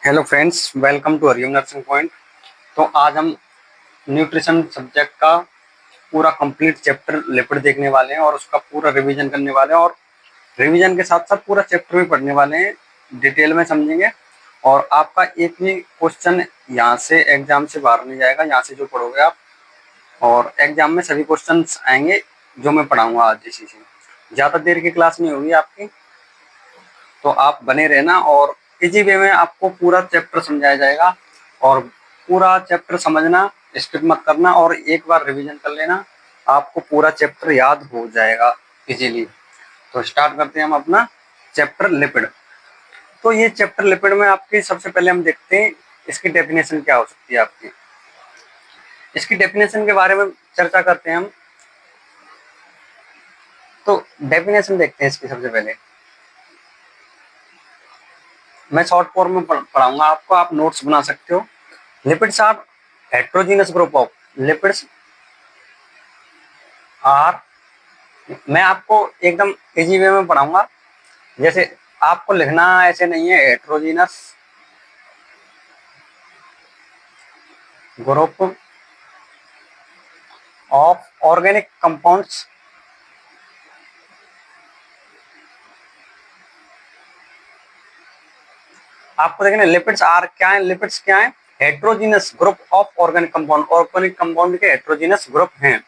Hello friends, welcome to Hariom nursing point. तो आज हम न्यूट्रिशन सब्जेक्ट का पूरा कंप्लीट चैप्टर लिपिड देखने वाले हैं और उसका पूरा रिवीजन करने वाले हैं और रिवीजन के साथ साथ पूरा चैप्टर भी पढ़ने वाले हैं, डिटेल में समझेंगे। और आपका एक भी क्वेश्चन यहाँ से एग्जाम से बाहर नहीं जाएगा, यहाँ से जो पढ़ोगे आप। और एग्जाम में सभी क्वेश्चन आएंगे जो मैं पढ़ाऊंगा आज इसी से। ज़्यादा देर की क्लास नहीं होगी आपकी, तो आप बने रहना और इजी वे में आपको पूरा चैप्टर समझाया जाएगा। और पूरा चैप्टर समझना, स्किप मत करना और एक बार रिवीजन कर लेना, आपको पूरा चैप्टर याद हो जाएगा इजीली। तो स्टार्ट करते हैं हम अपना चैप्टर लिपिड। तो ये चैप्टर लिपिड में आपकी सबसे पहले हम देखते हैं इसकी डेफिनेशन क्या हो सकती है आपकी। इसकी डेफिनेशन के बारे में चर्चा करते हैं हम। तो डेफिनेशन देखते हैं इसकी सबसे पहले। मैं शॉर्ट फॉर्म में पढ़ाऊंगा आपको, आप नोट्स बना सकते हो। Lipids are heterogeneous group of lipids are, मैं आपको एकदम इजी वे में पढ़ाऊंगा। जैसे आपको लिखना ऐसे नहीं है, heterogeneous group of organic compounds आपको देखना लिपिड्स आर क्या है, लिपिड्स क्या है, heterogeneous group of organic compound, organic compound के हेट्रोजीनस ग्रुप हैं।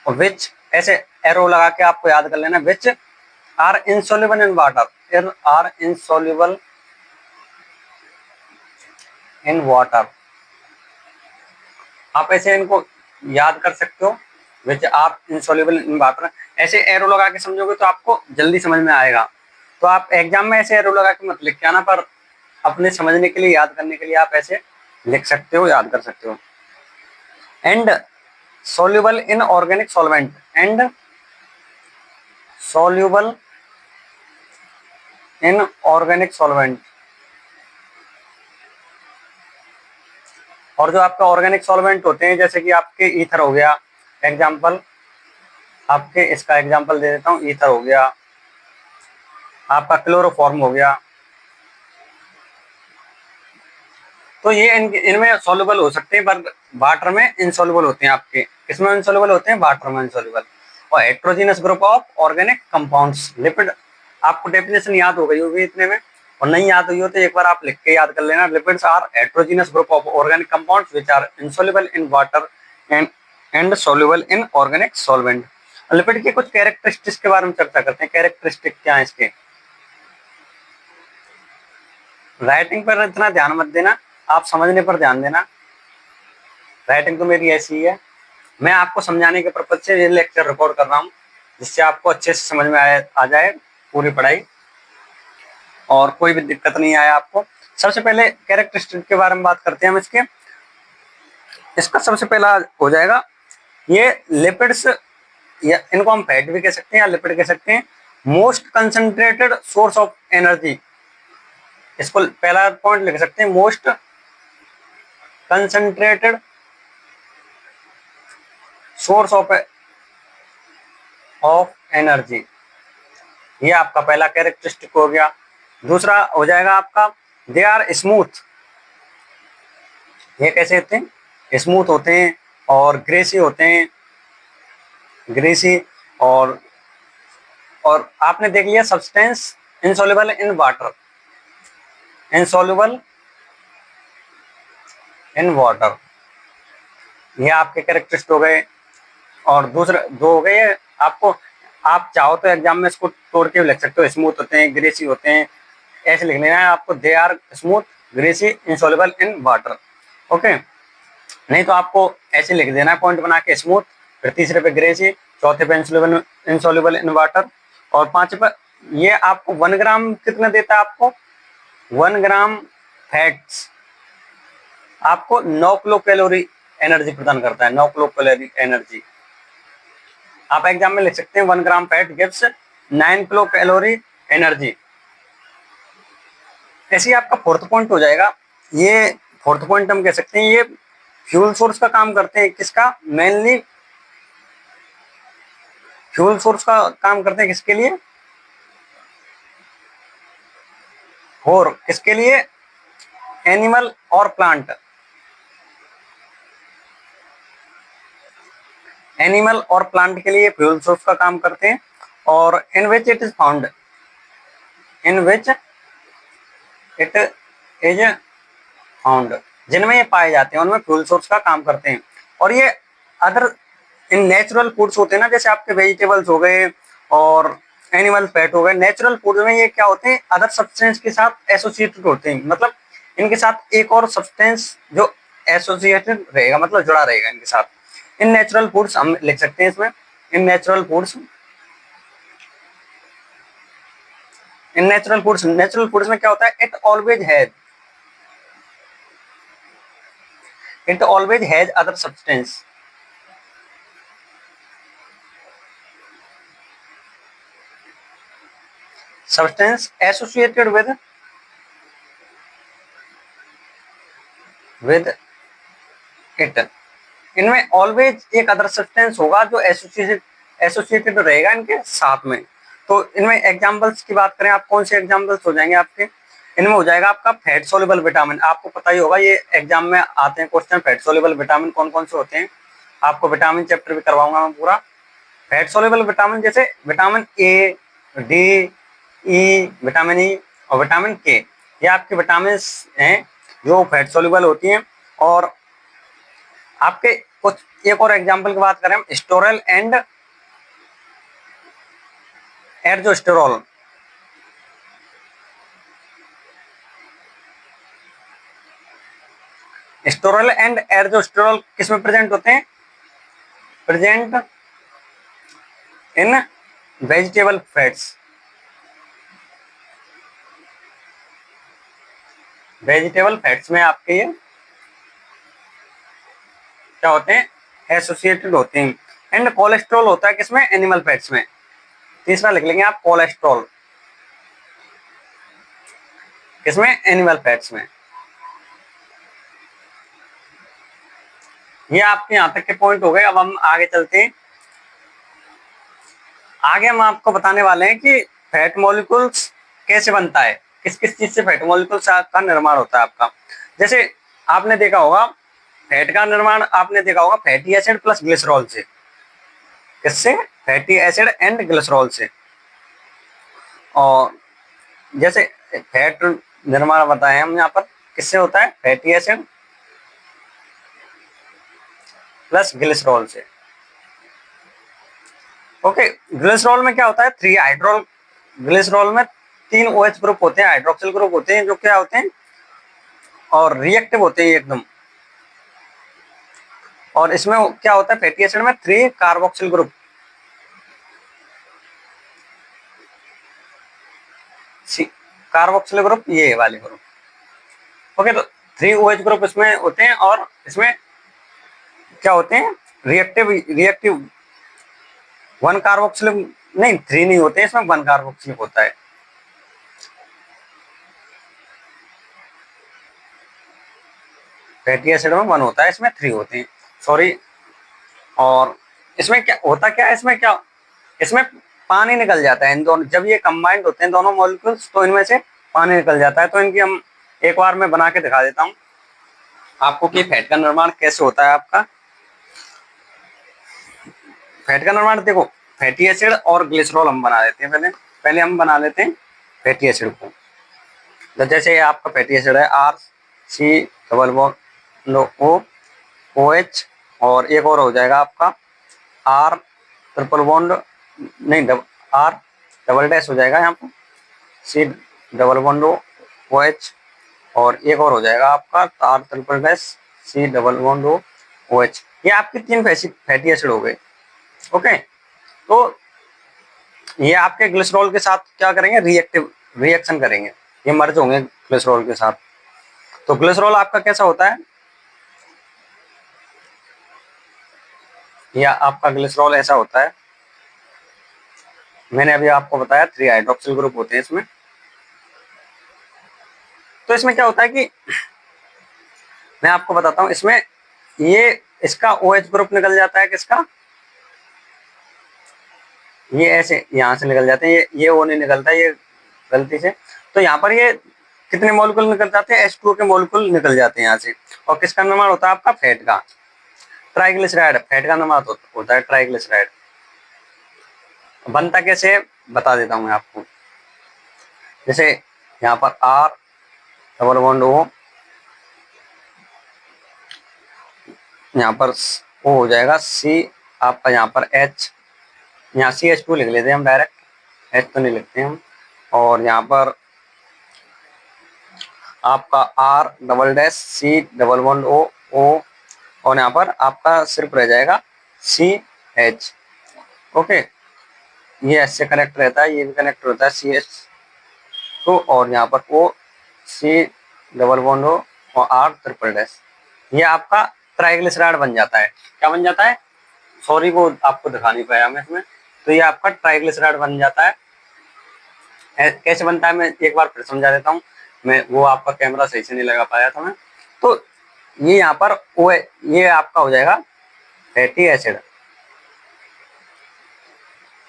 विच, ऐसे एरो लगा के आपको याद कर लेना, which are insoluble in water, are insoluble in water. आप ऐसे इनको याद कर सकते हो, which are insoluble in water. ऐसे एरो लगा के समझोगे तो आपको जल्दी समझ में आएगा। तो आप एग्जाम में ऐसे एरो लगा के मत लिख के आना, पर अपने समझने के लिए, याद करने के लिए आप ऐसे लिख सकते हो, याद कर सकते हो। And soluble in organic solvent, and soluble in organic solvent। और जो आपका ऑर्गेनिक सॉल्वेंट होते हैं, जैसे कि आपके ईथर हो गया, एग्जाम्पल आपके इसका एग्जाम्पल दे देता हूँ, ईथर हो गया, आपका क्लोरोफॉर्म हो गया। तो ये इनमें सॉल्युबल हो सकते हैं, पर वाटर में इनसॉल्युबल होते हैं। आपके किसमें इनसॉल्युबल होते हैं? वाटर में इनसॉल्युबल। और heterogeneous group of organic compounds lipid, आपको डेफिनेशन याद हो गई होगी इतने में, और नहीं याद हुई हो तो एक बार आप लिख के याद कर लेना। Lipids are heterogeneous group of organic compounds which are insoluble in water and soluble in organic solvent. Lipid के कुछ कैरेक्टरिस्टिक्स के बारे में चर्चा करते हैं। कैरेक्टरिस्टिक क्या है इसके? राइटिंग पर इतना ध्यान मत देना, आप समझने पर ध्यान देना। राइटिंग तो मेरी ऐसी ही है, मैं आपको समझाने के पर्पज से ये लेक्चर रिकॉर्ड कर रहा हूँ, जिससे आपको अच्छे से समझ में आ जाए पूरी पढ़ाई और कोई भी दिक्कत नहीं आए आपको। सबसे पहले कैरेक्टरिस्टिक के बारे में बात करते हैं हम इसके। इसका सबसे पहला हो जाएगा ये लिपिड्स, या इनको हम फैट भी कह सकते हैं या लिपिड कह सकते हैं। Most concentrated source of energy, इसको पहला पॉइंट लिख सकते हैं, most concentrated source of energy, ये आपका पहला कैरेक्टरिस्टिक हो गया। दूसरा हो जाएगा आपका दे आर स्मूथ, ये कैसे होते हैं? स्मूथ होते हैं और ग्रेसी होते हैं, ग्रेसी। और आपने देख लिया substance insoluble in water, insoluble in water, ये आपके कैरेक्टरिस्टिक हो गए। और दूसरे दो हो गए आपको, आप चाहो तो एग्जाम में इसको तोड़ के भी लिख सकते हो, स्मूथ होते हैं, ग्रेसी होते हैं, ऐसे लिख लेना है आपको, they are smooth greasy insoluble in water. Okay, नहीं तो आपको ऐसे लिख देना है पॉइंट बना के, स्मूथ, फिर तीसरे पे ग्रेसी, चौथे पे इंसॉल्युबल इन वाटर, और पांचवे पे ये आपको 1 ग्राम कितना देता है? आपको 1 ग्राम फैट्स आपको 9 किलो कैलोरी एनर्जी प्रदान करता है, 9 किलो कैलोरी एनर्जी। आप एग्जाम में लिख सकते हैं 1 ग्राम fat gives 9 kilo calorie energy. ऐसे ही आपका फोर्थ पॉइंट हो जाएगा, ये फोर्थ पॉइंट हम कह सकते हैं ये फ्यूल सोर्स का काम करते हैं। किसका? मेनली फ्यूल सोर्स का काम करते हैं, किसके लिए? और किसके लिए? एनिमल और प्लांट, एनिमल और प्लांट के लिए फ्यूल सोर्स का काम करते हैं, और in which it is found, in which it is found, जिनमें ये पाए जाते हैं उनमें फ्यूल सोर्स का काम करते हैं। और ये अदर इन नेचुरल फूड्स होते हैं ना, जैसे आपके वेजिटेबल्स हो गए और एनिमल फैट हो गए, नेचुरल फूड में ये क्या होते हैं, अदर सब्सटेंस के साथ एसोसिएटेड होते हैं, मतलब इनके साथ एक और सब्सटेंस जो एसोसिएटेड रहेगा, मतलब जुड़ा रहेगा इनके साथ। इन नेचुरल फूड्स हम लिख सकते हैं इसमें, in natural foods, in natural foods में क्या होता है, it always has other substance, substance associated with it, इनमें ऑलवेज एक अदर सब्सटेंस होगा जो एसोसिएटेड रहेगा इनके साथ में। तो इनमें एग्जांपल्स की बात करें, आप कौन से एग्जांपल्स हो जाएंगे आपके, इनमें हो जाएगा आपका फैट सोल्युबल विटामिन, आपको पता ही होगा ये एग्जाम में आते हैं क्वेश्चन, फैट सोल्युबल विटामिन कौन कौन से होते हैं, आपको विटामिन चैप्टर भी करवाऊंगा मैं पूरा। फैट सोल्युबल विटामिन जैसे vitamin A, D, E, vitamin E और विटामिन के, ये आपके विटामिन हैं जो फैट सोल्युबल होती हैं। और आपके कुछ एक और एग्जांपल की बात करें हम, स्टोरल एंड एर्जोस्टेरॉल, स्टोरल एंड एर्जोस्टेरॉल किसमें प्रेजेंट होते हैं, present in vegetable fats, vegetable fats में आपके ये क्या होते हैं, एसोसिएटेड होते हैं। एंड कोलेस्ट्रॉल होता है किसमें, एनिमल फैट्स में। तीसरा लिख लेंगे आप, कोलेस्ट्रॉल किसमें, एनिमल फैट्स में। ये आपके यहाँ तक के पॉइंट हो गए। अब हम आगे चलते हैं, आगे हम आपको बताने वाले हैं कि फैट मॉलिक्यूल्स कैसे बनता है, किस किस चीज से फैट मॉलिक्यूल्स का निर्माण होता है आपका। जैसे आपने देखा होगा फैट का निर्माण, आपने देखा होगा फैटी एसिड प्लस ग्लिसरॉल से, किससे, फैटी एसिड एंड ग्लिसरॉल से। और जैसे फैट निर्माण बताए हम यहाँ पर किससे होता है, फैटी एसिड प्लस ग्लिसरॉल से। ओके, ग्लिसरॉल में क्या होता है, 3 हाइड्रोल, ग्लिसरॉल में 3 OH ग्रुप होते हैं, हाइड्रोक्सिल ग्रुप होते हैं, जो क्या होते हैं और रिएक्टिव होते हैं एकदम। और इसमें क्या होता है, फैटी एसिड में 3 कार्बोक्सिल ग्रुप, कार्बोक्सिल ग्रुप ये वाले ग्रुप। ओके, तो 3 OH ग्रुप इसमें होते हैं, और इसमें क्या होते हैं, रिएक्टिव 1 कार्बोक्सिलिक, नहीं 3 नहीं होते, इसमें 1 कार्बोक्सिलिक होता है। फैटी एसिड में 1 होता है, इसमें 3 होते हैं, सॉरी। और इसमें क्या होता, क्या है इसमें, क्या इसमें पानी निकल जाता है इन दोनों, जब ये कंबाइंड होते हैं दोनों मॉलिक्यूल्स तो इनमें से पानी निकल जाता है। तो इनकी हम एक बार मैं बना के दिखा देता हूँ आपको कि फैट का निर्माण कैसे होता है आपका। फैट का निर्माण देखो, फैटी एसिड और ग्लिसरॉल हम बना लेते हैं, पहले पहले हम बना लेते हैं फैटी एसिड को। तो जैसे आपका फैटी एसिड है RC डबल बॉन्ड और एक और हो जाएगा आपका R ट्रिपल बॉन्ड, नहीं R डबल डैश हो जाएगा यहाँ पर, C डबल बॉन्ड OH, और एक और हो जाएगा आपका R triple dash C double bond OH। ये आपके 3 फैटी एसिड हो गए। ओके, तो ये आपके ग्लिसरॉल के साथ क्या करेंगे, रिएक्शन करेंगे, ये मर्ज होंगे ग्लिसरॉल के साथ। तो ग्लिसरॉल आपका कैसा होता है, या आपका ग्लिसरॉल ऐसा होता है, मैंने अभी आपको बताया 3 हाइड्रोक्सिल ग्रुप होते हैं इसमें। तो इसमें क्या होता है कि मैं आपको बताता हूं, इसमें ये इसका OH ग्रुप निकल जाता है, किसका, ये ऐसे यहाँ से निकल जाते हैं, ये O नहीं निकलता ये गलती से। तो यहाँ पर ये कितने मॉलिक्यूल निकल जाते हैं, H2O के मॉलिक्यूल निकल जाते हैं यहाँ से। और किसका निर्माण होता है आपका, फैट का, ट्राइग्लिसराइड, फैट का निर्माण होता है ट्राइग्लिसराइड। बनता कैसे है बता देता हूँ मैं आपको। जैसे यहाँ पर R डबल बॉन्ड O, यहाँ पर O हो जाएगा C, आपका यहाँ पर H, यहाँ CH2 लिख लेते हैं हम डायरेक्ट, H तो नहीं लिखते हम। और यहाँ पर आपका R double dash C double bond O, और यहाँ पर आपका सिर्फ रह जाएगा CH। ओके, ये S से कनेक्ट रहता है, ये भी कनेक्ट होता है CH2, और यहाँ पर O C double bond O और R ट्रिपल डैश, ये आपका ट्राइग्लिसराइड बन जाता है। क्या बन जाता है, सॉरी वो आपको दिखा नहीं पाया मैं इसमें। तो ये आपका ट्राइग्लिसराइड बन जाता है। कैसे बनता है मैं एक बार फिर समझा देता हूँ, मैं वो आपका कैमरा सही से नहीं लगा पाया था मैं। तो ये यहाँ पर ओ, ये आपका हो जाएगा फैटी एसिड,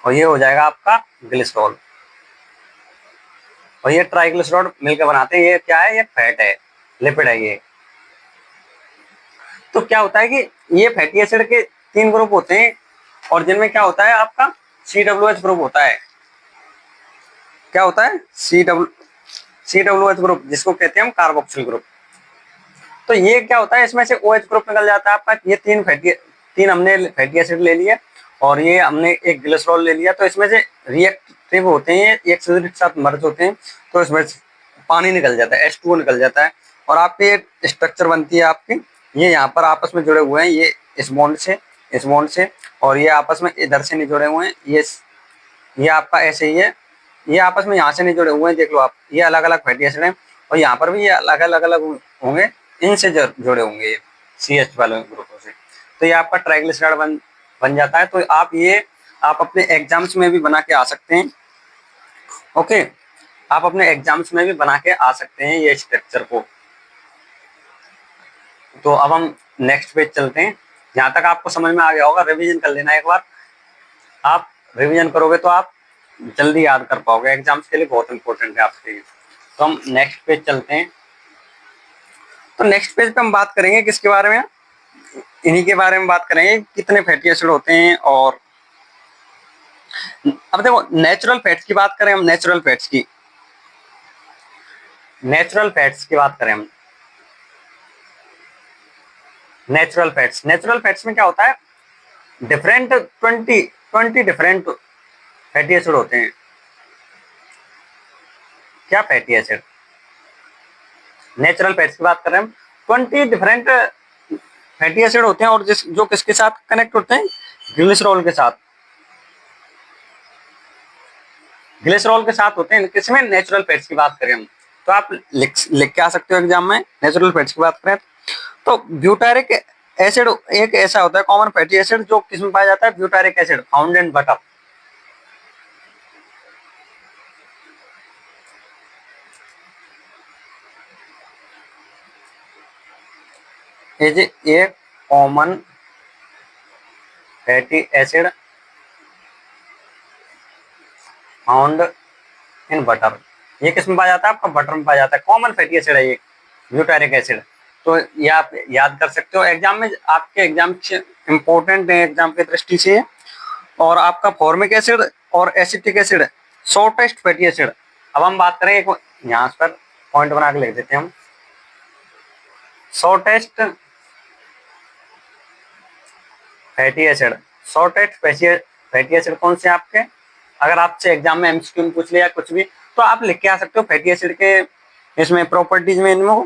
और ये हो जाएगा आपका ग्लिसरॉल, और ये ट्राइग्लिसराइड मिलकर बनाते हैं। ये क्या है, ये फैट है, लिपिड है ये। तो क्या होता है कि ये फैटी एसिड के 3 ग्रुप होते हैं, और जिनमें क्या होता है आपका COOH ग्रुप होता है। क्या होता है, COOH ग्रुप, जिसको कहते हैं हम कार्बोक्सिल ग्रुप। तो ये क्या होता है, इसमें से OH ग्रुप निकल जाता है आपका। ये तीन हमने फैटी एसिड ले लिए, और ये हमने एक ग्लिसरॉल ले लिया। तो इसमें से रिएक्टिव होते हैं, एक दूसरे के साथ मर्ज होते हैं, तो इसमें पानी निकल जाता है, H2O निकल जाता है, और आपकी स्ट्रक्चर बनती है आपकी। ये यहाँ पर आपस में जुड़े हुए हैं, ये इस बॉन्ड से, और ये आपस में इधर से नहीं जुड़े हुए हैं, ये आपका ऐसे ही है, ये आपस में यहाँ से नहीं जुड़े हुए हैं, देख लो आप, ये अलग अलग फैटी एसिड हैं, और यहाँ पर भी ये अलग अलग होंगे, इनसे जुड़े होंगे ये CH वाले ग्रुपों से। तो ये आपका ट्राइग्लिसराइड बन जाता है। तो आप अपने एग्जाम्स में भी बना के आ सकते हैं। ओके, आप अपने एग्जाम्स में भी बना के आ सकते हैं ये स्ट्रक्चर को। तो अब हम नेक्स्ट पेज चलते हैं। यहाँ तक आपको समझ में आ गया होगा, रिवीजन कर लेना एक बार। आप रिवीजन करोगे तो आप जल्दी याद कर पाओगे, एग्जाम्स के लिए बहुत इंपॉर्टेंट है आपके लिए। तो हम नेक्स्ट पेज चलते हैं। तो नेक्स्ट पेज पे हम बात करेंगे किसके बारे में, इन्हीं के बारे में बात करेंगे, कितने फैटी एसिड होते हैं। और अब देखो, नेचुरल फैट्स की बात करें हम, नेचुरल फैट्स की बात करें हम, नेचुरल फैट्स में क्या होता है, डिफरेंट 20 डिफरेंट फैटी एसिड होते हैं। क्या फैटी एसिड, नेचुरल फैट्स की बात कर रहे हैं हम, 20 डिफरेंट फैटी एसिड होते हैं, और जो किसके साथ कनेक्ट होते हैं, ग्लिसरॉल के साथ, होते हैं। किसमें, नेचुरल फैट्स की बात करें हम, तो आप लिख के आ सकते हो एग्जाम में, नेचुरल फैट्स की बात करें तो ब्यूटारिक एसिड एक ऐसा होता है कॉमन फैटी एसिड, जो किसमें पाया जाता है, butyric acid, found in butter. Is a common fatty acid found in butter. ये किसमें पाया जाता है, आपका बटर में पाया जाता है, कॉमन फैटी एसिड है ये ब्यूटारिक एसिड। तो ये आप याद कर सकते हो, एग्जाम में, आपके एग्जाम इंपॉर्टेंट है एग्जाम की दृष्टि से। और आपका फॉर्मिक एसिड और acetic acid, shortest fatty acid. अब हम बात करें, एक यहाँ पर पॉइंट बना के लिख देते हैं हम, shortest fatty acid, fatty acid कौन से आपके, अगर आपसे एग्जाम में एमसीक्यू में पूछ लिया कुछ भी, तो आप लिख के आ सकते हो फैटी एसिड के इसमें प्रॉपर्टीज में, इनमें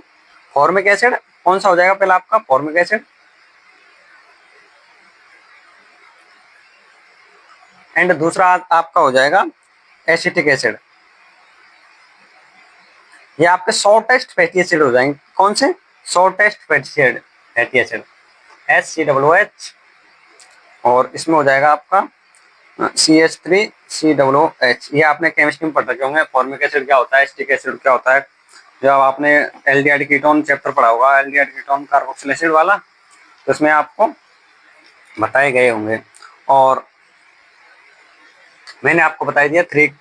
फॉर्मिक एसिड कौन सा हो जाएगा, पहला आपका फॉर्मिक एसिड, एंड दूसरा आपका हो जाएगा एसिटिक एसिड। ये आपके शॉर्टेस्ट फैटी एसिड हो जाएंगे, कौन से, शॉर्टेस्ट फैटी एसिड HCOOH, और इसमें हो जाएगा आपका CH3COOH। ये आपने केमिस्ट्री में पढ़ रखे होंगे, फॉर्मिक एसिड क्या होता है, एसिटिक एसिड क्या होता है, जब आपने एल्डिहाइड कीटोन चैप्टर पढ़ा होगा, एल्डिहाइड कीटोन कार्बोक्सिल एसिड वाला, तो इसमें आपको बताए गए होंगे। और मैंने आपको बता दिया 3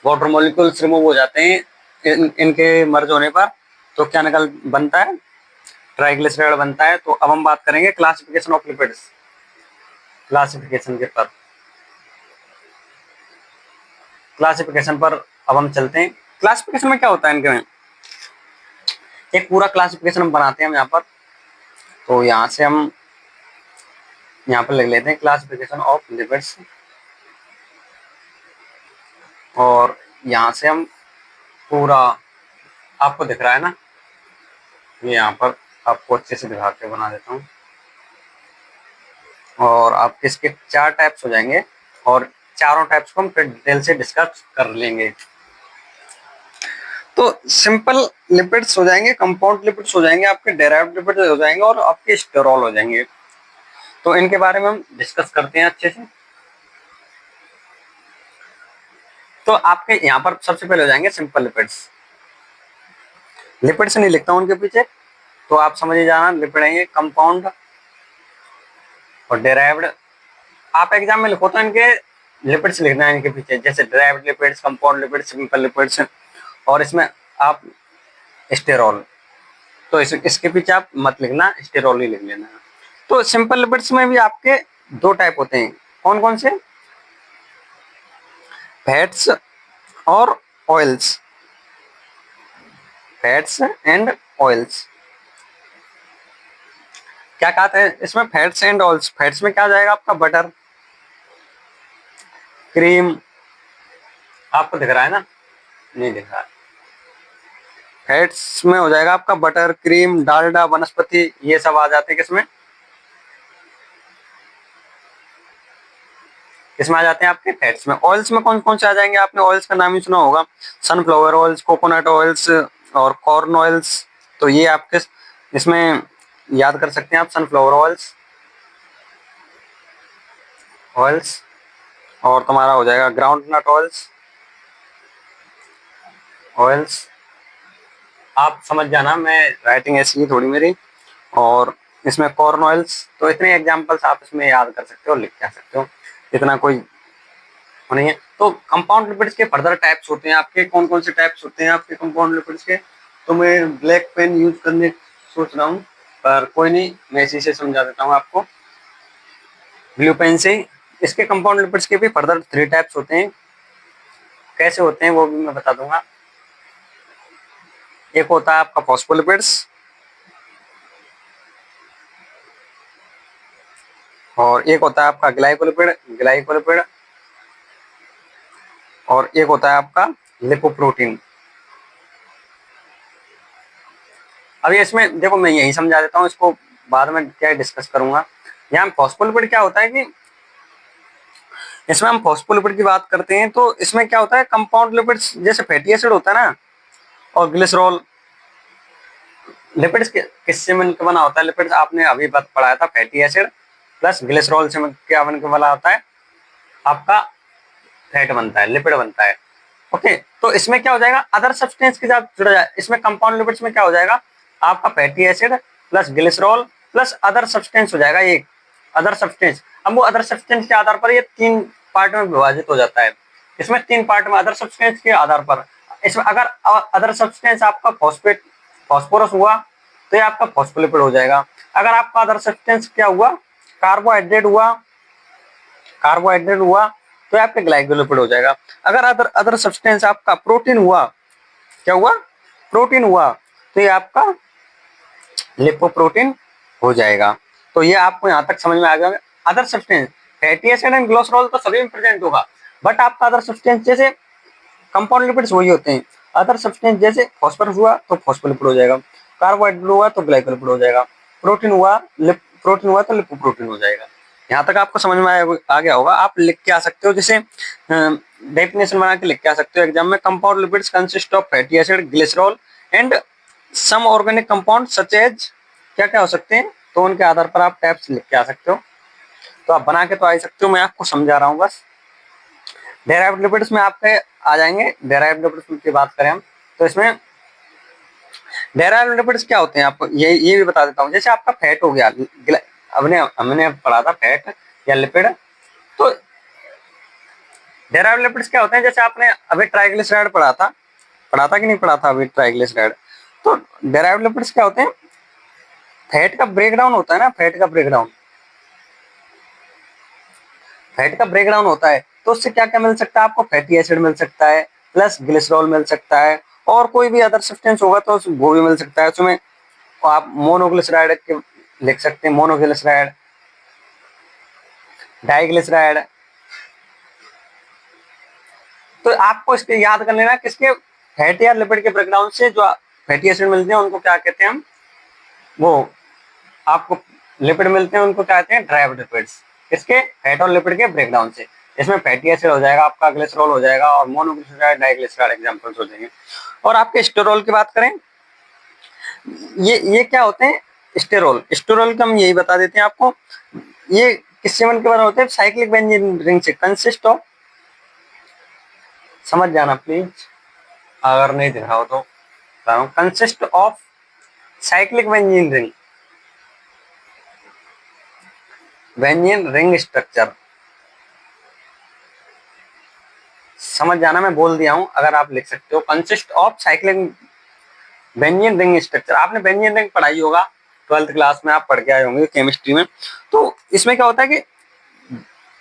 वाटर मॉलिक्यूल्स रिमूव हो जाते हैं इनके मर्ज होने पर तो क्या निकल बनता है, ट्राइग्लिसराइड बनता है। तो अब हम बात करेंगे क्लासिफिकेशन ऑफ लिपिड्स, क्लासिफिकेशन के पर, क्लासिफिकेशन पर अब हम चलते हैं। क्लासिफिकेशन में क्या होता है इनके में, एक पूरा क्लासिफिकेशन हम बनाते हैं हम यहाँ पर। तो यहाँ से हम यहाँ पर लिख लेते हैं क्लासिफिकेशन ऑफ लिपिड्स, और यहाँ से हम पूरा, आपको दिख रहा है ना, ये यहाँ पर आपको अच्छे से दिखा के बना देता हूँ। और आपके इसके 4 टाइप्स हो जाएंगे, और चारों टाइप्स को हम फिर डिटेल से डिस्कस कर लेंगे। तो सिंपल लिपिड्स हो जाएंगे, कंपाउंड लिपिड्स हो जाएंगे, आपके डेराइव्ड लिपिड्स हो जाएंगे, और आपके स्टेरॉल हो जाएंगे। तो इनके बारे में हम डिस्कस करते हैं अच्छे से। तो आपके यहाँ पर सबसे पहले हो जाएंगे सिंपल लिपिड्स। लिपिड्स नहीं लिखता हूँ उनके पीछे, तो आप समझ जाना लिपिड है ये, कंपाउंड और डेराइव्ड। आप एग्जाम में लिखो तो इनके लिपिड्स लिखना है इनके पीछे, जैसे derived lipids, compound lipids, simple lipids, और इसमें आप स्टेरॉल। तो इसके पीछे आप मत लिखना, स्टेरॉल ही लिख लेना। तो सिंपल लिपिड्स में भी आपके 2 टाइप होते हैं, कौन कौन से, फैट्स और ऑयल्स, फैट्स एंड ऑयल्स। क्या कहते हैं इसमें, फैट्स एंड ऑयल्स। फैट्स में क्या आ जाएगा आपका, बटर, क्रीम, आपको दिख रहा है ना, नहीं दिख रहा है। फैट्स में हो जाएगा आपका बटर, क्रीम, डालडा, वनस्पति, ये सब आ जाते हैं किसमें, इसमें आ जाते हैं आपके फैट्स में। ऑयल्स में कौन कौन से आ जाएंगे, आपने ऑयल्स का नाम ही सुना होगा, सनफ्लावर ऑयल्स, कोकोनट ऑयल्स और कॉर्न ऑयल्स। तो ये आपके इसमें याद कर सकते हैं आप, सनफ्लावर ऑयल्स, ऑयल्स, और तुम्हारा हो जाएगा ग्राउंड नट ऑयल्स, ऑयल्स। आप समझ जाना, मैं राइटिंग ऐसी है थोड़ी मेरी। और इसमें कॉर्न ऑयल्स। तो इतने एग्जांपल्स आप इसमें याद कर सकते हो, लिख के आ सकते हो, इतना कोई नहीं है। तो कंपाउंड लिपिड्स के फर्दर टाइप्स होते हैं आपके, कौन कौन से टाइप्स होते हैं आपके कंपाउंड लिपिड्स के। तो मैं ब्लैक पेन यूज करने सोच रहा हूँ, पर कोई नहीं, मैं इसी से समझा देता हूँ आपको, ब्लू पेन से। इसके कंपाउंड लिपिड्स के भी फर्दर 3 टाइप्स होते हैं, कैसे होते हैं वो भी मैं बता दूंगा। एक होता है आपका फॉस्फोलिपिड्स, और एक होता है आपका ग्लाइकोलिपिड, ग्लाइकोलिपिड, और एक होता है आपका लिपोप्रोटीन। अभी इसमें देखो मैं यही समझा देता हूँ, इसको बाद में क्या डिस्कस करूंगा। यहाँ फॉस्फोलिपिड क्या होता है कि इसमें हम फॉस्फोलिपिड की बात करते हैं, तो इसमें क्या होता है, कंपाउंड लिपिड्स जैसे फैटी एसिड होता है ना, और ग्लिसरॉल, लिपिड्स किससे मिलकर बना होता है, लिपिड्स आपने अभी बात पढ़ाया था, फैटी एसिड प्लस ग्लिसरॉल से क्या बनकर बना होता है, आपका फैट बनता है, लिपिड बनता है। ओके, तो इसमें क्या हो जाएगा, अदर सब्सटेंस के साथ जुड़ा जाए। इसमें कंपाउंड लिपिड्स में क्या हो जाएगा, आपका fatty acid plus glycerol plus other substance हो जाएगा, एक अदर सब्सटेंस। अब वो अदर सब्सटेंस के आधार पर ये 3 पार्ट में विभाजित हो जाता है। इसमें 3 पार्ट में अदर सब्सटेंस के आधार पर, इसमें अगर अदर सब्सटेंस आपका फॉस्फेट, फॉस्फोरस हुआ तो ये आपका फॉस्फोलिपिड हो जाएगा। अगर आपका अदर सब्सटेंस क्या हुआ, कार्बोहाइड्रेट हुआ, कार्बोहाइड्रेट हुआ तो आपके ग्लाइकोलिपिड हो जाएगा। अगर अदर अदर सब्सटेंस आपका प्रोटीन हुआ, क्या हुआ, प्रोटीन हुआ, तो ये आपका लिपोप्रोटीन हो जाएगा। तो ये आपको यहाँ तक समझ में आ गया। Other substance, fatty acid and glycerol तो सभी में प्रेजेंट होगा, बट आपका अदर सब्सटेंस जैसे कंपाउंड लिपिड्स वही होते हैं। अदर सब्सटेंस जैसे फॉस्फोरस हुआ तो फॉस्फोलिपिड हो जाएगा, कार्बोहाइड्रेट हुआ तो ग्लाइकोलिपिड हो जाएगा, प्रोटीन हुआ तो लिपोप्रोटीन हो जाएगा। यहाँ तक आपको समझ में आ गया होगा। आप लिख के आ सकते हो, जैसे डेफिनेशन बना के लिख के आ सकते हो एग्जाम में, compound lipids consist of fatty acid, glycerol and some organic compound such as, क्या क्या हो सकते हैं, तो उनके आधार पर आप टाइप्स लिख के आ सकते हो। तो आप बना के तो आ सकते हो, मैं आपको समझा रहा हूँ बस। डेराइव्ड लिपिड्स में आपके आ जाएंगे, डेराइव्ड लिपिड्स की बात करें हम, तो इसमें डेराइव्ड लिपिड्स क्या होते हैं, आपको ये भी बता देता हूँ। जैसे आपका फैट हो गया, हमने पढ़ा था फैट या लिपिड। तो डेराइव्ड लिपिड्स क्या होते हैं, जैसे आपने अभी ट्राइग्लिसराइड पढ़ा था, पढ़ा था कि नहीं पढ़ा था अभी ट्राइग्लिसराइड। तो डेराइव्ड लिपिड्स क्या होते हैं, फैट का ब्रेकडाउन होता है ना, फैट का ब्रेकडाउन, फैट का ब्रेकडाउन होता है तो उससे क्या क्या मिल सकता है आपको, फैटी एसिड मिल सकता है, प्लस ग्लिसरॉल मिल सकता है, और कोई भी अदर सब्सटेंस होगा तो वो भी मिल सकता है उसमें। आप मोनोग्लिसराइड के लिख सकते हैं, मोनोग्लिसराइड, डाइग्लिसराइड। तो आपको इसके याद कर लेना किसके, फैटी या लिपिड के ब्रेकडाउन से जो फैटी एसिड मिलते हैं उनको क्या कहते हैं हम, वो आपको लिपिड मिलते हैं उनको क्या कहते हैं, ड्राइव्ड लिपिड्स। इसके फैट और लिपिड के ब्रेकडाउन से, इसमें फैटी एसिड हो जाएगा आपका, ग्लिसरॉल हो जाएगा, और मोनोग्लिसराइड, डाइग्लिसराइड एग्जांपल्स हो जाएंगे। और आपके स्टेरॉल की बात करें, ये क्या होते हैं, स्टेरॉल, स्टेरॉल का हम यही बता देते हैं आपको, ये किससे बन के बने होते हैं, साइक्लिक बेंजीन रिंग से, कंसिस्ट ऑफ, समझ जाना प्लीज अगर नहीं दिख रहा हो तो, consist of cyclic benzene ring, benzene ring structure, समझ जाना, मैं बोल दिया हूं, अगर आप लिख सकते हो, consist of cyclic benzene ring structure. आपने बेंजीन रिंग पढ़ाई होगा 12th क्लास में, आप पढ़ के आए होंगे केमिस्ट्री में। तो इसमें क्या होता है कि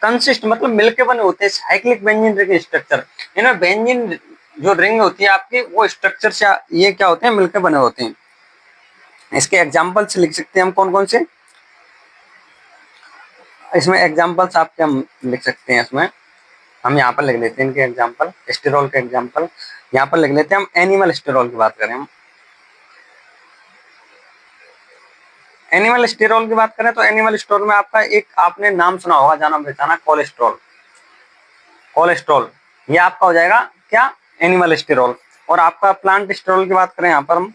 कंसिस्ट मतलब मिलके बने होते हैं, साइक्लिक बेंजीन रिंग स्ट्रक्चर, इनमें बेंजीन जो रिंग होती है आपकी वो स्ट्रक्चर से ये क्या होते हैं, मिलके बने होते हैं। इसके एग्जाम्पल्स लिख सकते हैं हम कौन कौन से, इसमें एग्जाम्पल्स आपके हम लिख सकते हैं, इसमें हम यहाँ पर लिख लेते हैं इनके एग्जाम्पल, स्टेरॉल के एग्जाम्पल यहाँ पर लिख लेते हैं हम। एनिमल स्टेरॉल की बात करें हम, एनिमल स्टेरॉल की बात करें तो एनिमल स्टेरॉल में आपका एक आपने नाम सुना होगा, जाना पहचाना, कोलेस्ट्रॉल, कोलेस्ट्रॉल ये आपका हो जाएगा क्या, एनिमल स्टेरॉल। और आपका प्लांट स्टेरॉल की बात करें यहाँ पर हम,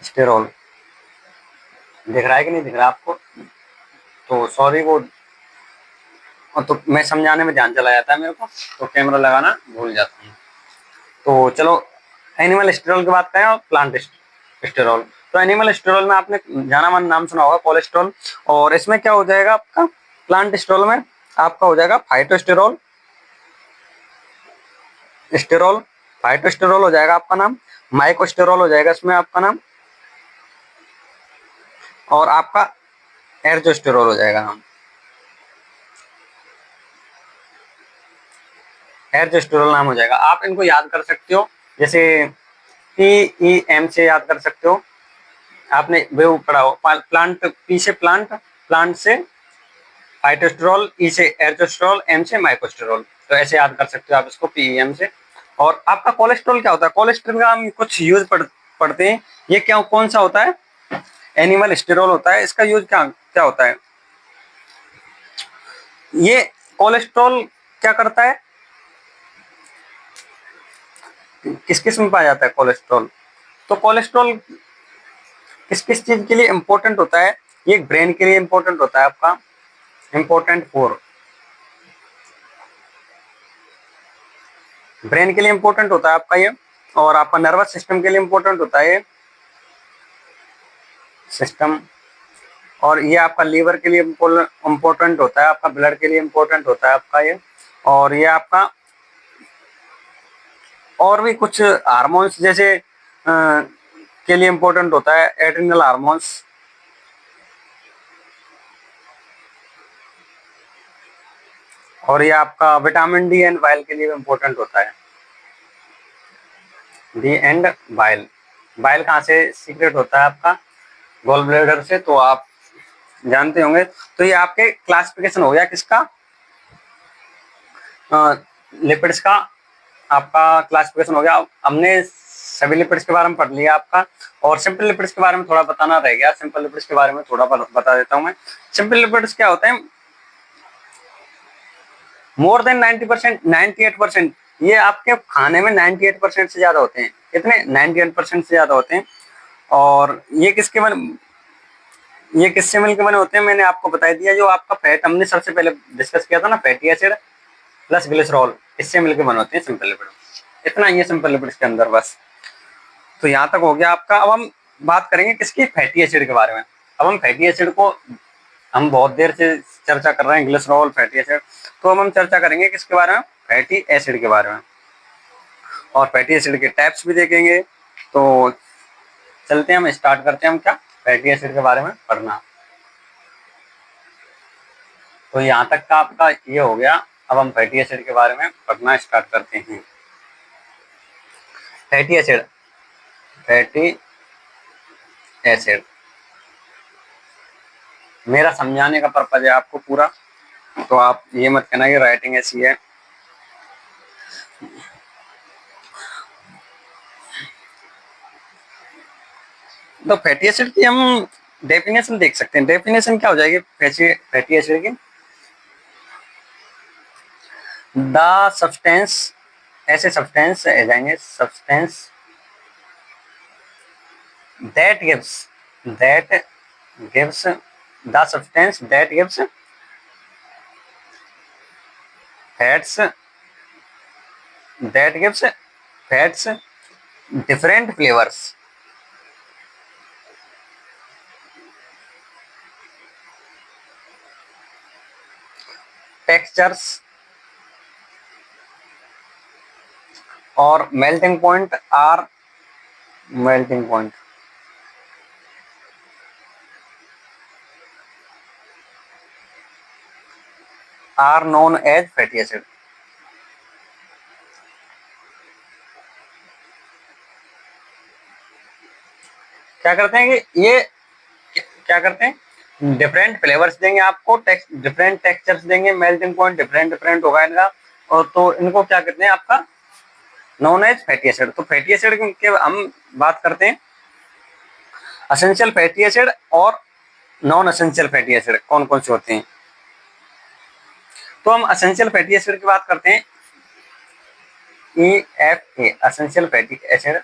स्टेरॉल दिख रहा है कि नहीं दिख रहा आपको, तो सॉरी वो, तो मैं समझाने में ध्यान चला जाता है मेरे को, तो कैमरा लगाना भूल जाता हूँ। तो चलो एनिमल स्टेरॉल की बात करें और प्लांट स्टेरॉल। तो एनिमल स्टेरॉल में आपने जाना माना नाम सुना होगा, कोलेस्ट्रॉल। और इसमें क्या हो जाएगा आपका, प्लांट स्टेरॉल में आपका हो जाएगा फाइटोस्टेरॉल, स्टेरॉल, फाइटोस्टेरॉल हो जाएगा आपका नाम, माइकोस्टेरॉल हो जाएगा इसमें आपका नाम, और आपका एर्जोस्टेरॉल हो जाएगा नाम, एर्जोस्टेरॉल नाम हो जाएगा। आप इनको याद कर सकते हो, जैसे PEM से याद कर सकते हो, आपने वो पढ़ा हो, प्लांट, पी से प्लांट, प्लांट से फाइटोस्टेरॉल, ई से एर्जोस्टेरॉल, एम से माइकोस्टेरॉल, तो ऐसे याद कर सकते हो आप इसको PEM से। और आपका कोलेस्ट्रॉल क्या होता है, कोलेस्ट्रॉल का हम कुछ यूज पढ़ते हैं, ये क्या कौन सा होता है, एनिमल स्टेरॉल होता है, इसका यूज क्या क्या होता है, ये कोलेस्ट्रॉल क्या करता है, किस किस में पाया जाता है कोलेस्ट्रॉल, तो कोलेस्ट्रॉल किस किस चीज के लिए इंपॉर्टेंट होता है, ये ब्रेन के लिए इंपॉर्टेंट होता है आपका, इंपॉर्टेंट फॉर ब्रेन के लिए इंपॉर्टेंट होता है आपका ये, और आपका नर्वस सिस्टम के लिए इंपॉर्टेंट होता है ये सिस्टम, और ये आपका लीवर के लिए इंपॉर्टेंट होता है, आपका ब्लड के लिए इंपॉर्टेंट होता है आपका ये, और ये आपका और भी कुछ हार्मोन्स जैसे के लिए इंपॉर्टेंट होता है, एड्रिनल हार्मोन्स, और ये आपका विटामिन डी एंड बाइल के लिए इंपॉर्टेंट होता है, डी एंड बाइल, बाइल कहाँ से सीक्रेट होता है आपका, गॉल ब्लैडर से, तो आप जानते होंगे। तो ये आपके क्लासिफिकेशन हो गया किसका, लिपिड्स का आपका क्लासिफिकेशन हो गया। हमने सभी लिपिड्स के बारे में पढ़ लिया आपका, और सिंपल लिपिड्स के बारे में थोड़ा बताना रह गया, सिंपल लिपिड्स के बारे में थोड़ा बता देता हूँ मैं। सिंपल लिपिड्स क्या होते हैं, मोर देन 90%, 98%, ये आपके खाने में 98% से ज्यादा होते हैं, कितने, 98% से ज्यादा होते हैं। और ये किससे मिलकर बने होते हैं, मैंने आपको बता दिया, जो आपका फैट हमने सबसे पहले डिस्कस किया था ना, फैटी एसिड प्लस ग्लिसरॉल, इससे मिलकर बने होते हैं सिंपल लिपिड, इतना ही है सिंपल लिपिड्स के अंदर बस। तो यहाँ तक हो गया आपका। अब हम बात करेंगे किसकी, फैटी एसिड के बारे में। अब हम फैटी एसिड को हम बहुत देर से चर्चा कर रहे हैं, ग्लिसरॉल, फैटी एसिड, तो अब हम चर्चा करेंगे किसके बारे में, फैटी एसिड के बारे में। और फैटी एसिड के टाइप्स भी देखेंगे। तो चलते हैं, हम स्टार्ट करते हैं हम क्या फैटी एसिड के बारे में पढ़ना। तो यहाँ तक का आपका ये हो गया। अब हम फैटी एसिड के बारे में पढ़ना स्टार्ट करते हैं। फैटी एसिड, फैटी एसिड मेरा समझाने का पर्पज है आपको पूरा, तो आप ये मत कहना कि राइटिंग ऐसी है। तो फैटी एसिड की हम डेफिनेशन देख सकते हैं। डेफिनेशन क्या हो जाएगी फैटी एसिड की? द सब्सटेंस, ऐसे सब्सटेंस आ जाएंगे, substance that gives the substance that gives fats different flavours. Textures और melting point are known as fatty acid. क्या करते हैं कि ये क्या करते हैं, डिफरेंट फ्लेवर्स देंगे आपको, डिफरेंट टेक्सचर्स देंगे, मेल्टिंग पॉइंट डिफरेंट डिफरेंट होगा इनका, और तो इनको क्या कहते हैं आपका नॉन एज फैटी एसिड। तो फैटी एसिड के हम बात करते हैं असेंशियल फैटी एसिड और नॉन असेंशियल फैटी एसिड कौन कौन से होते हैं। तो हम असेंशियल फैटी एसिड की बात करते हैं, EFA असेंशियल फैटी एसिड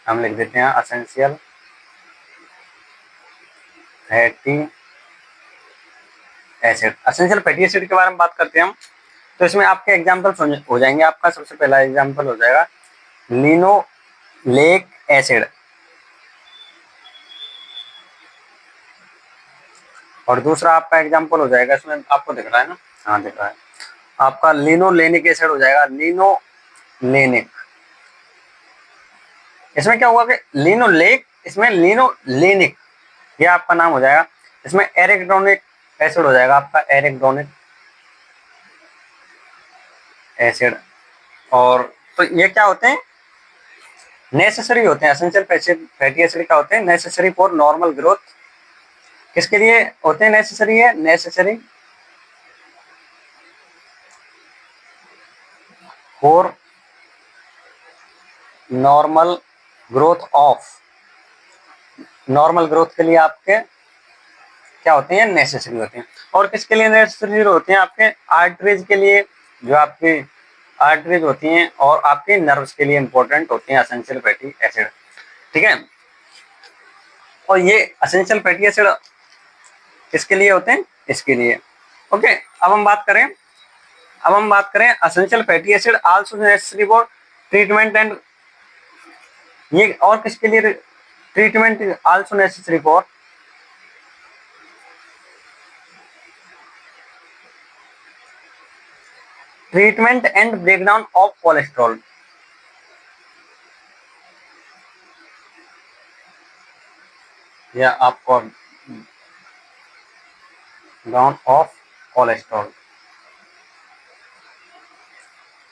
हम लिख देते हैं, essential fatty acid. Essential fatty acid के बारे में बात करते हैं हम, तो इसमें आपके एग्जाम्पल हो जाएंगे। आपका सबसे पहला एग्जाम्पल हो जाएगा लिनोलेक एसिड, और दूसरा आपका एग्जाम्पल हो जाएगा, इसमें आपको दिख रहा है ना, हाँ दिख रहा है आपका लिनोलेनिक एसिड हो जाएगा, लिनोलेनिक। इसमें क्या हुआ कि लिनोलेक, इसमें लिनोलेनिक, ये आपका नाम हो जाएगा। इसमें एरिकडोनिक एसिड हो जाएगा आपका, एरिकडोनिक एसिड। और तो ये क्या होते हैं, नेसेसरी होते हैं। एसेंशियल फैटी एसिड क्या होते हैं, नेसेसरी फॉर नॉर्मल ग्रोथ। किसके लिए होते हैं नेसेसरी? है necessary for normal growth of, normal growth के लिए आपके क्या होते हैं, नेसेसरी होते हैं। और किसके लिए नेसेसरी होते हैं? आपके आर्टरीज के लिए, जो आपकी आर्टरीज होती हैं और आपके नर्व्स के लिए इंपॉर्टेंट होते हैं एसेंशियल फैटी एसिड, ठीक है। और ये एसेंशियल फैटी एसिड किसके लिए होते हैं? इसके लिए, ओके। अब हम बात करें essential fatty acid also necessary for treatment and, ये और किसके लिए treatment also necessary for treatment and breakdown of cholesterol. या आपको डाउन ऑफ कोलेस्ट्रॉल,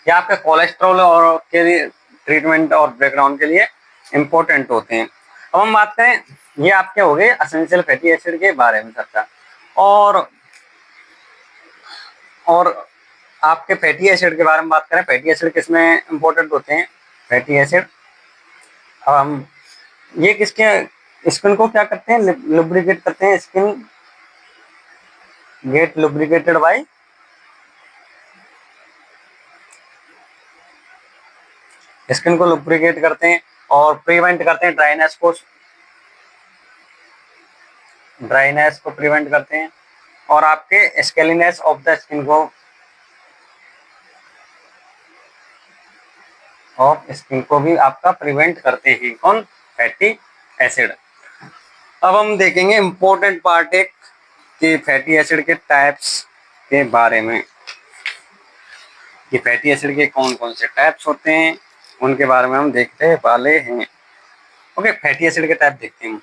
या आपके कोलेस्ट्रॉल और के लिए ट्रीटमेंट और ब्रेकडाउन के लिए इंपॉर्टेंट होते हैं। अब हम बात करें, ये आपके हो गए एसेंशियल फैटी एसिड के बारे में चर्चा। और आपके फैटी एसिड के बारे में बात करें, फैटी एसिड किसमें इंपॉर्टेंट होते हैं? फैटी एसिड अब हम ये किसके स्किन को क्या करते हैं, लुब्रिकेट करते हैं। Skin get lubricated by, skin को लुब्रिकेट करते हैं और प्रिवेंट करते हैं ड्राइनेस को प्रिवेंट करते हैं, और आपके स्केलीनेस ऑफ द स्किन को भी आपका प्रिवेंट करते हैं कौन? Fatty acid. अब हम देखेंगे इंपॉर्टेंट पार्ट एक कि फैटी एसिड के टाइप्स के बारे में, कि फैटी एसिड के कौन कौन से टाइप्स होते हैं उनके बारे में हम देखने वाले हैं। ओके, फैटी एसिड के टाइप देखते हैं।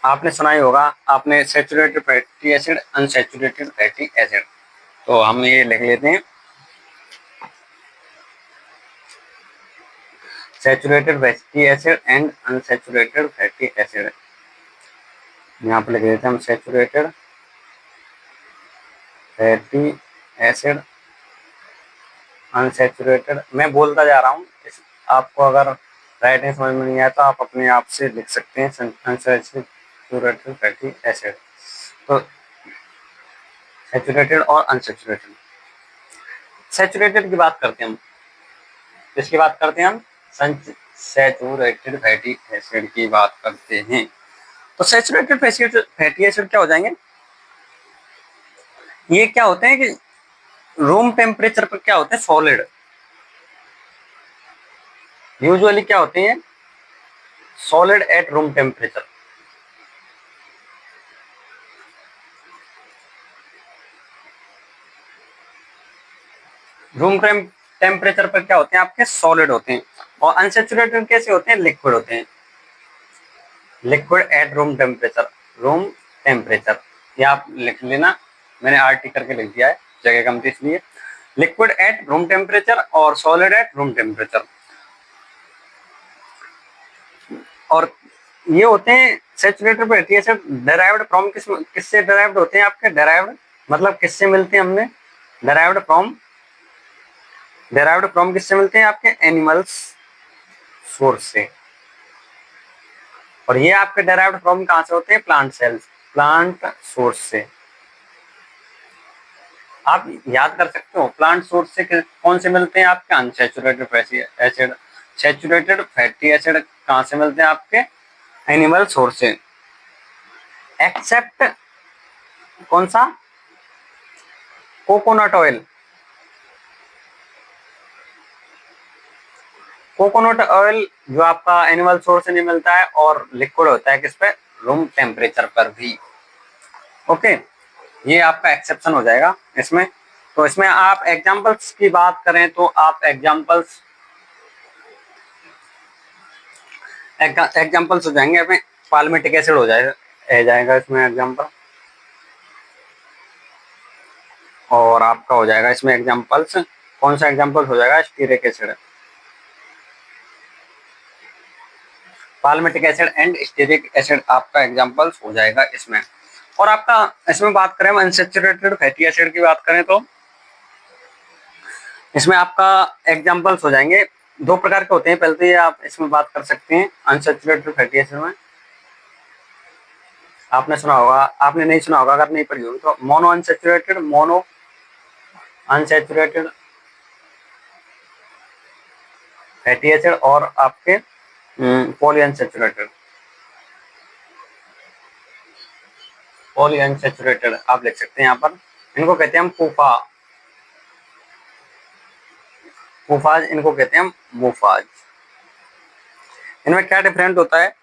आपने सुना ही होगा, आपने saturated fatty acid, unsaturated fatty acid. तो हम ये लिख लेते हैं, saturated fatty acid and unsaturated fatty acid. यहाँ पे लिख देते हैं हम सैचुरेटेड फैटी एसिड, अनसैचुरेटेड। मैं बोलता जा रहा हूँ, आपको अगर राइटिंग समझ में नहीं आया तो आप अपने आप से लिख सकते हैं अनसैचुरेटेड फैटी एसिड। तो सैचुरेटेड और अनसैचुरेटेड। सैचुरेटेड की बात करते हैं हम, किसकी बात करते हैं हम? सैचुरेटेड फैटी एसिड की बात करते हैं। तो सैचुरेटेड फैटी एसिड क्या हो जाएंगे? ये क्या होते हैं कि रूम टेम्परेचर पर क्या होते हैं? सॉलिड। यूजुअली क्या होते हैं? Solid at room temperature. Room temperature पर क्या होते हैं? आपके सॉलिड होते हैं। और अनसैचुरेटेड कैसे होते हैं? लिक्विड होते हैं। Liquid at room temperature, room temperature, ये आप लिख लेना, मैंने आरटी करके लिख दिया है, जगह कम थी इसलिए। लिक्विड एट रूम टेम्परेचर और सॉलिड एट रूम टेम्परेचर। और ये होते हैं saturated fatty acid derived from, किससे डेराइव्ड होते हैं आपके? डेराइव्ड मतलब किससे मिलते हैं हमने? डेराइव्ड फ्रॉम किससे मिलते हैं आपके? एनिमल्स सोर्स से। और ये आपके डेराइव्ड फ्रॉम कहां से होते हैं? प्लांट सेल्स, प्लांट सोर्स से। आप याद कर सकते हो, प्लांट सोर्स से कौन से मिलते हैं आपके? Unsaturated fatty acid. Saturated fatty acid कहां से मिलते हैं आपके? एनिमल सोर्स से। एक्सेप्ट कौन सा? Coconut oil. कोकोनट ऑयल जो आपका एनिमल सोर्स से नहीं मिलता है और लिक्विड होता है किस पे? रूम टेम्परेचर पर भी। ओके, ये आपका एक्सेप्शन हो जाएगा इसमें। तो इसमें आप एग्जांपल्स की बात करें तो आप एग्जांपल्स हो जाएंगे अपने, पाल्मिटिक एसिड हो जाएगा इसमें एग्जांपल। और आपका हो जाएगा इसमें एग्जांपल्स, कौन सा एग्जांपल हो जाएगा? Stearic acid, palmitic acid and stearic acid आपका एग्जांपल्स हो जाएगा इसमें। और आपका इसमें बात करें अनसैचुरेटेड फैटी एसिड की बात करें तो इसमें आपका एग्जांपल्स हो जाएंगे, दो प्रकार के होते हैं। पहले तो ये आप इसमें बात कर सकते हैं अनसैचुरेटेड फैटी एसिड में, आपने सुना होगा, आपने नहीं सुना होगा अगर नहीं पढ़ी होगी तो, मोनो अनसैचुरेटेड फैटी एसिड और आपके पॉली अनसैचुरेटेड आप लिख सकते हैं यहाँ पर। इनको कहते हैं हम पूफाज, इनको कहते हैं हम मूफाज। इनमें क्या डिफरेंट होता है?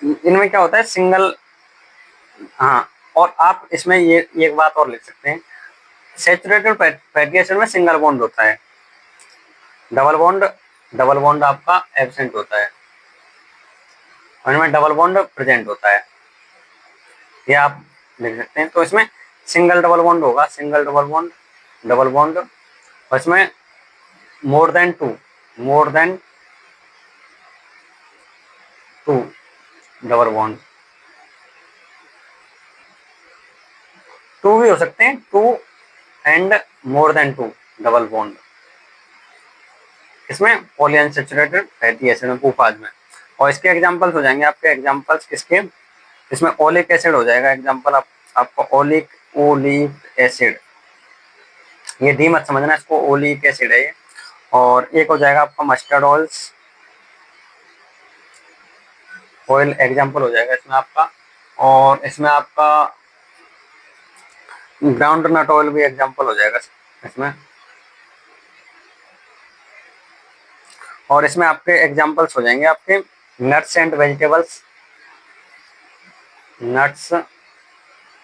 इनमें क्या होता है? सिंगल, हाँ, और आप इसमें ये एक बात और लिख सकते हैं, सैचुरेटेड फैटी एसिड में सिंगल बॉन्ड होता है, डबल बॉन्ड आपका एब्सेंट होता है, और इनमें डबल बॉन्ड प्रेजेंट होता है, ये आप लिख सकते हैं। तो इसमें सिंगल डबल बॉन्ड होगा, सिंगल डबल बॉन्ड, और इसमें more than two double bond, two भी हो सकते हैं, two and more than two double bond, इसमें पॉलीअनसैचुरेटेड फैटी एसिड में, पूफाज में। और इसके एग्जांपल्स हो जाएंगे आपके, एग्जांपल्स किसके? इसमें ओलिक एसिड हो जाएगा एग्जांपल, आपको ओलिक एसिड, ये डी मत समझना, इसको ओलिक एसिड है ये। और एक हो जाएगा आपका मस्टर्ड ऑयल एग्जांपल हो जाएगा इसमें आपका। और इसमें आपका ग्राउंड नट ऑयल भी एग्जांपल हो जाएगा इसमें। और इसमें आपके एग्जांपल्स हो जाएंगे आपके nuts and vegetables, nuts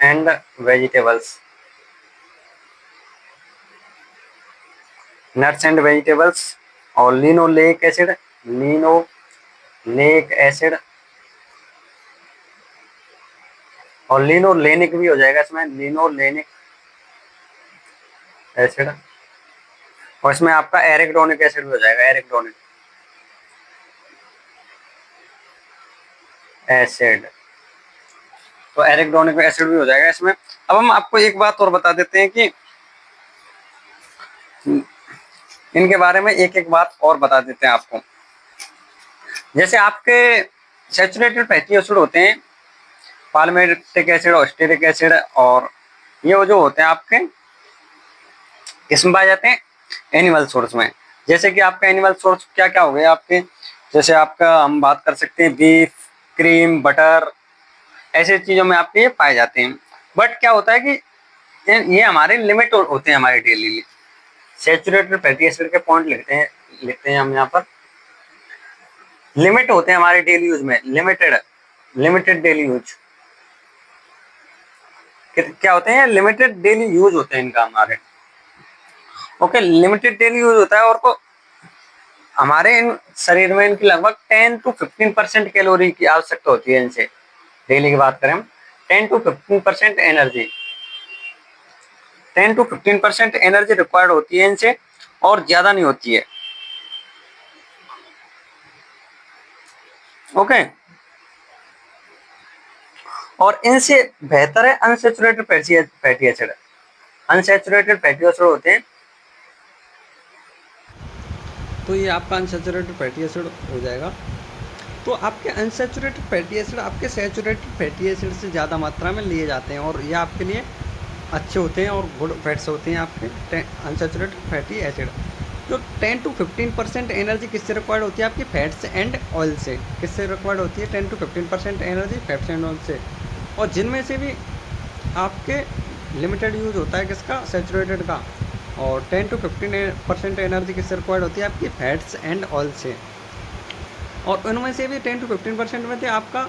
and vegetables, nuts and vegetables, और लिनोलेक एसिड, लिनोलेक एसिड, और लिनोलेनिक भी हो जाएगा इसमें, लिनोलेनिक एसिड, और इसमें आपका एरिकडोनिक एसिड भी हो जाएगा, एरिकडोनिक एसिड, तो एरिकडोनिक एसिड भी हो जाएगा इसमें। अब हम आपको एक बात और बता देते हैं कि इनके बारे में एक एक बात और बता देते हैं आपको। जैसे आपके सैचुरेटेड फैटी एसिड होते हैं, पाल्मिटिक एसिड, ऑस्टेरिक एसिड, और ये वो जो होते हैं आपके किसमें पाए जाते हैं, एनिमल सोर्स में। जैसे कि आपका एनिमल सोर्स क्या क्या हो गए आपके, जैसे आपका हम बात कर सकते हैं बीफ, क्रीम, बटर, ऐसे चीजों में आपके ये पाए जाते हैं। बट क्या होता है कि ये हमारे लिमिट होते हैं हमारे डेली। सैचुरेटेड फैटी एसिड के पॉइंट लिखते हैं हम यहाँ पर, लिमिट होते हैं हमारे डेली यूज में, लिमिटेड, लिमिटेड डेली यूज, क्या होते हैं, लिमिटेड डेली यूज होते हैं इनका हमारे। ओके, लिमिटेड डेली यूज होता है, और को हमारे इन शरीर में इनकी लगभग 10 to 15% कैलोरी की आवश्यकता होती है इनसे। डेली की बात करें हम, 10 to 15% energy, 10 to 15% energy required होती है इनसे, और ज्यादा नहीं होती है। ओके, और इनसे बेहतर है unsaturated fatty acid. Unsaturated fatty acid होते हैं, तो ये आपका अनसैचुरेटेड फैटी एसिड हो जाएगा। तो आपके अनसैचुरेटेड फैटी एसिड आपके सैचुरेटेड फैटी एसिड से ज़्यादा मात्रा में लिए जाते हैं, और ये आपके लिए अच्छे होते हैं और गुड फैट्स होते हैं आपके अनसैचुरेटेड फैटी एसिड। जो 10 to 15% एनर्जी किससे रिक्वायर्ड होती है, आपकी फैट्स एंड ऑयल से। किससे रिक्वायर्ड होती है 10 to 15% energy, fats and oil से। और जिनमें से भी आपके लिमिटेड यूज होता है किसका, सैचुरेटेड का। और 10 to 15% एनर्जी किससे रिक्वायर्ड होती है, आपकी फैट्स एंड ऑयल से। और उनमें से भी 10 to 15% में से आपका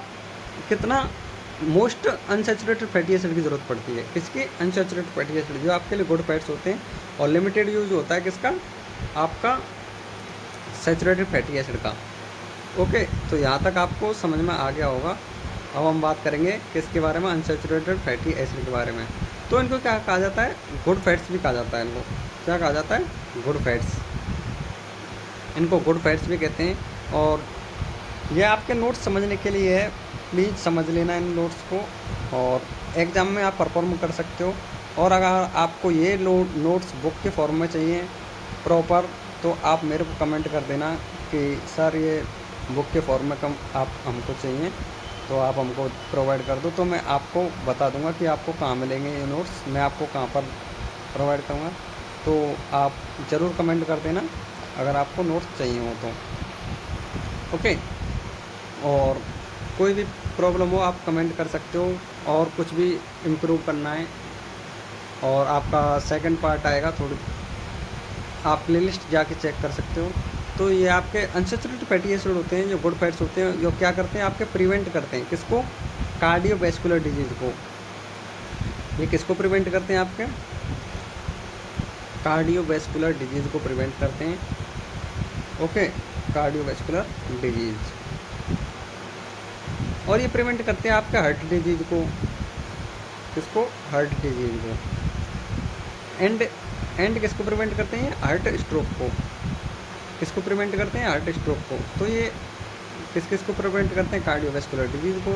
कितना मोस्ट अनसैचुरेटेड फैटी एसिड की ज़रूरत पड़ती है, किसकी, अनसैचुरेटेड फैटी एसिड, जो आपके लिए गुड फैट्स होते हैं। और लिमिटेड यूज होता है किसका, आपका सैचुरेटेड फैटी एसिड का। ओके, तो यहाँ तक आपको समझ में आ गया होगा। अब हम बात करेंगे किसके बारे में, अनसैचुरेटेड फैटी एसिड के बारे में। तो इनको क्या कहा जाता है, गुड फैट्स भी कहा जाता है। इनको क्या कहा जाता है, गुड फैट्स। इनको गुड फैट्स भी कहते हैं। और ये आपके नोट्स समझने के लिए है, प्लीज़ समझ लेना इन नोट्स को, और एग्ज़ाम में आप परफॉर्म कर सकते हो। और अगर आपको ये नोट्स बुक के फॉर्म में चाहिए प्रॉपर, तो आप मेरे को कमेंट कर देना कि सर ये बुक के फॉर्म में कम आप हमको चाहिए, तो आप हमको प्रोवाइड कर दो। तो मैं आपको बता दूंगा कि आपको कहाँ मिलेंगे ये नोट्स, मैं आपको कहाँ पर प्रोवाइड करूँगा। तो आप ज़रूर कमेंट कर देना अगर आपको नोट्स चाहिए हो तो। ओके, और कोई भी प्रॉब्लम हो आप कमेंट कर सकते हो, और कुछ भी इम्प्रूव करना है, और आपका सेकंड पार्ट आएगा, थोड़ी आप प्लेलिस्ट जाके चेक कर सकते हो। तो ये आपके अनसैचुरेटेड फैटी एसिड होते हैं, जो गुड फैट्स होते हैं, जो क्या करते हैं, आपके प्रिवेंट करते हैं किसको, कार्डियोवैस्कुलर डिजीज़ को। ये किसको प्रिवेंट करते हैं, आपके कार्डियोवैस्कुलर डिजीज़ को प्रिवेंट करते हैं। Okay, cardiovascular disease. और ये प्रिवेंट करते हैं आपके हार्ट डिजीज़ को, किसको, हार्ट डिजीज़ को। एंड किसको प्रिवेंट करते हैं, हार्ट स्ट्रोक को। किसको प्रिवेंट करते हैं, हार्ट स्ट्रोक को। तो ये किस किस को प्रिवेंट करते हैं, कार्डियोवैस्कुलर डिजीज़ को,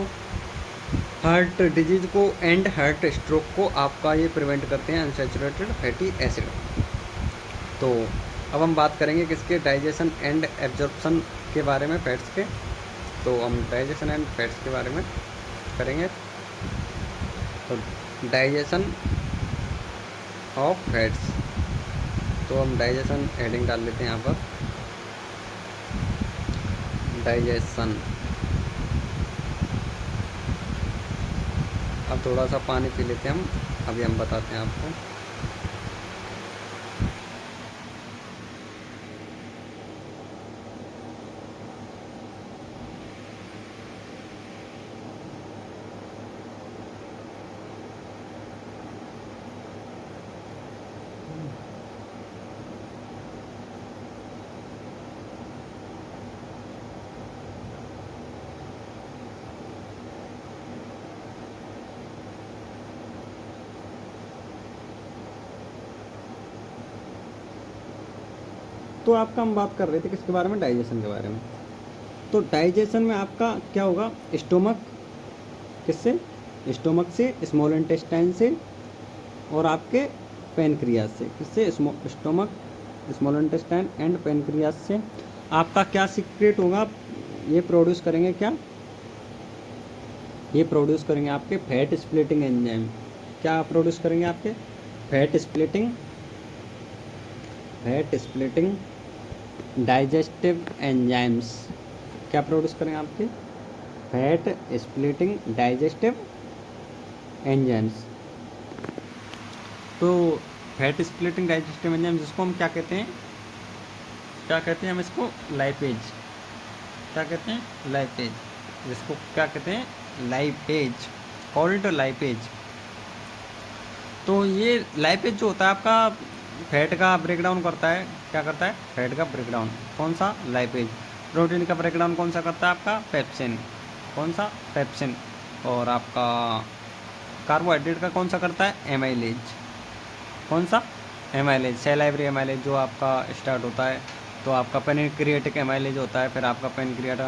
हार्ट डिजीज़ को, एंड हार्ट स्ट्रोक को आपका ये प्रिवेंट करते हैं अनसैचुरेटेड फैटी एसिड। तो अब हम बात करेंगे किसके, डाइजेशन एंड एब्जॉर्प्शन के बारे में, फैट्स के। तो हम डाइजेशन एंड फैट्स के बारे में करेंगे। तो डाइजेशन ऑफ फैट्स, तो हम डाइजेशन हेडिंग डाल लेते हैं यहाँ पर, डाइजेशन। अब थोड़ा सा पानी पी लेते हैं हम, अभी हम बताते हैं आपको। तो आपका हम बात कर रहे थे किसके बारे में, डाइजेशन के बारे में। तो डाइजेशन में आपका क्या होगा, स्टोमक, किससे, स्टोमक से, स्मॉल इंटेस्टाइन से और आपके पेनक्रियाज से, किससे, stomach, small intestine and pancreas से आपका क्या सीक्रेट होगा, ये प्रोड्यूस करेंगे क्या, ये प्रोड्यूस करेंगे आपके फैट स्प्लिटिंग एंजाइम। क्या प्रोड्यूस करेंगे आपके, फैट स्प्लिटिंग डाइजेस्टिव एंजाइम्स। क्या प्रोड्यूस करेंगे आपके, फैट स्प्लिटिंग डाइजेस्टिव एंजाइम्स। तो फैट स्प्लिटिंग डाइजेस्टिव एंजाइम जिसको हम क्या कहते हैं, क्या कहते हैं हम इसको, लाइपेज। क्या कहते हैं, लाइपेज। जिसको क्या कहते हैं, लाइपेज, कॉल्ड लाइपेज। तो ये लाइपेज जो होता है आपका फैट का ब्रेकडाउन करता है, क्या करता है, फैट का ब्रेकडाउन। कौन सा, लाइपेज। प्रोटीन का ब्रेकडाउन कौन सा करता है आपका, पेप्सिन। कौन सा, पेप्सिन। और आपका कार्बोहाइड्रेट का कौन सा करता है, एमाइलेज। कौन सा, एमाइलेज, सेलाइवरी एमाइलेज जो आपका स्टार्ट होता है। तो आपका पेनक्रियाटिक एमाइलेज होता है, फिर आपका पेनक्रियाटिक